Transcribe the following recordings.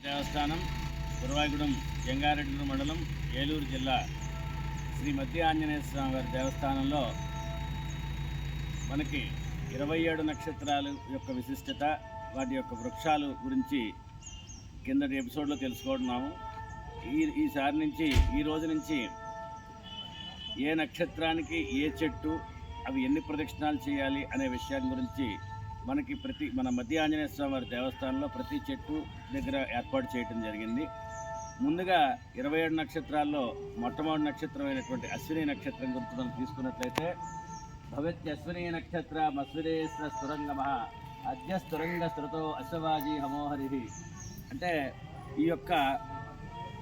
దేవస్థానం గురువాగూడెం జంగారెడ్డి మండలం ఏలూరు జిల్లా శ్రీ మధ్య ఆంజనేయ స్వామి వారి దేవస్థానంలో మనకి 27 నక్షత్రాలు యొక్క విశిష్టత, వాటి యొక్క వృక్షాలు గురించి కిందటి ఎపిసోడ్లో తెలుసుకుంటున్నాము. ఈసారి నుంచి ఈ రోజు నుంచి ఏ నక్షత్రానికి ఏ చెట్టు, అవి ఎన్ని ప్రదక్షిణాలు చేయాలి అనే విషయం గురించి మనకి మన మధ్య ఆంజనేయ స్వామి వారి దేవస్థానంలో ప్రతి చెట్టు దగ్గర ఏర్పాటు చేయడం జరిగింది. ముందుగా 27 నక్షత్రాల్లో మొట్టమొదటి నక్షత్రమైనటువంటి అశ్విని నక్షత్రం గురించి మనం తీసుకున్నట్లయితే, భవత్యశ్విని నక్షత్ర మస్విరేశ్వర స్తురంగమ అద్య స్తురంగ స్తురతో అశ్వవాజీ హమోహరి. అంటే ఈ యొక్క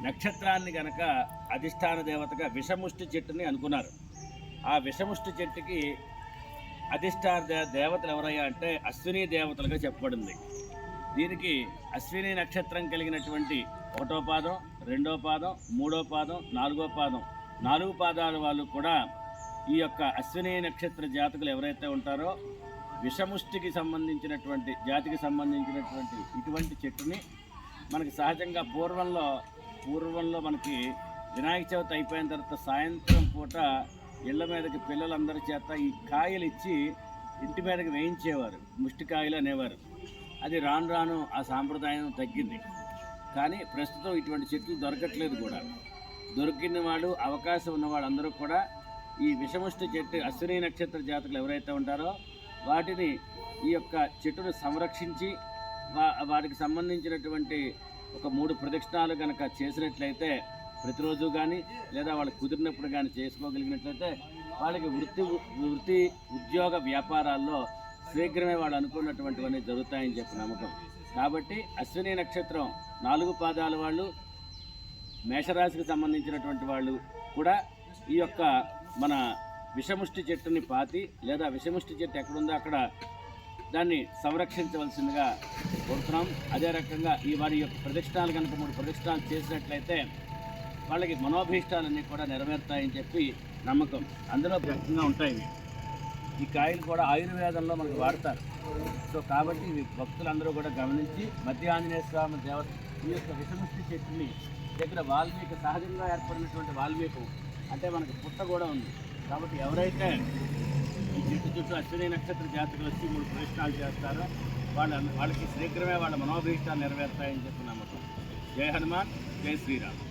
నక్షత్రాన్ని కనుక అధిష్టాన దేవతగా విషముష్టి చెట్టుని అనుకున్నారు. ఆ విషముష్టి చెట్టుకి అధిష్టాన దేవతలు ఎవరయ్యా అంటే అశ్విని దేవతలుగా చెప్పబడింది. దీనికి అశ్విని నక్షత్రం కలిగినటువంటి 1వ పాదం, 2వ పాదం, 3వ పాదం, 4వ పాదం, 4 పాదాల వాళ్ళు కూడా ఈ యొక్క అశ్విని నక్షత్ర జాతకులు ఎవరైతే ఉంటారో విషముష్టికి సంబంధించినటువంటి జాతికి సంబంధించినటువంటి ఇటువంటి చెట్టుని మనకి సహజంగా పూర్వంలో మనకి వినాయక చవితి అయిపోయిన తర్వాత సాయంత్రం పూట ఇళ్ల మీదకి పిల్లలందరి చేత ఈ కాయలు ఇచ్చి ఇంటి మీదకి వేయించేవారు, ముష్టికాయలు అనేవారు. అది రాను రాను ఆ సాంప్రదాయం తగ్గింది. కానీ ప్రస్తుతం ఇటువంటి చెట్లు దొరకట్లేదు కూడా. దొరికిన వాళ్ళు, అవకాశం ఉన్న వాళ్ళందరూ కూడా ఈ విషముష్టి చెట్టు అశ్విని నక్షత్ర జాతకులు ఎవరైతే ఉంటారో వాటిని ఈ యొక్క చెట్టును సంరక్షించి వాటికి సంబంధించినటువంటి ఒక 3 ప్రదక్షిణాలు కనుక చేసినట్లయితే, ప్రతిరోజు కానీ లేదా వాళ్ళకి కుదిరినప్పుడు కానీ చేసుకోగలిగినట్లయితే వాళ్ళకి వృత్తి ఉద్యోగ వ్యాపారాల్లో శీఘ్రమే వాళ్ళు అనుకున్నటువంటివన్నీ జరుగుతాయని చెప్పి నమ్మకం. కాబట్టి అశ్విని నక్షత్రం 4 పాదాల వాళ్ళు, మేషరాశికి సంబంధించినటువంటి వాళ్ళు కూడా ఈ యొక్క మన విషముష్టి చెట్టుని పాతి లేదా విషముష్టి చెట్టు ఎక్కడుందో అక్కడ దాన్ని సంరక్షించవలసిందిగా కోరుతున్నాం. అదే రకంగా వారి యొక్క ప్రదక్షిణాలు కనుక 3 ప్రదక్షిణాలు చేసినట్లయితే వాళ్ళకి మనోభీష్టాలన్నీ కూడా నెరవేరుతాయని చెప్పి నమ్మకం. అందులో ముఖ్యంగా ఉంటాయి. ఈ కాయలు కూడా ఆయుర్వేదంలో మనకు వాడతారు. సో కాబట్టి ఇవి భక్తులందరూ కూడా గమనించి మధ్య ఆంజనేయ స్వామి దేవత ఈ యొక్క విషముష్టి చెట్టుని దగ్గర వాల్మీకి సహజంగా ఏర్పడినటువంటి వాల్మీకి అంటే మనకి పుట్ట కూడా ఉంది. కాబట్టి ఎవరైతే ఈ చెట్టు చుట్టూ అశ్విని నక్షత్ర జాతకులు వచ్చి 3 ప్రదక్షిణాలు చేస్తారో వాళ్ళకి శీఘ్రమే వాళ్ళ మనోభీష్టాలు నెరవేరుతాయని చెప్పి నమ్మకం. జై హనుమాన్, జై శ్రీరామ్.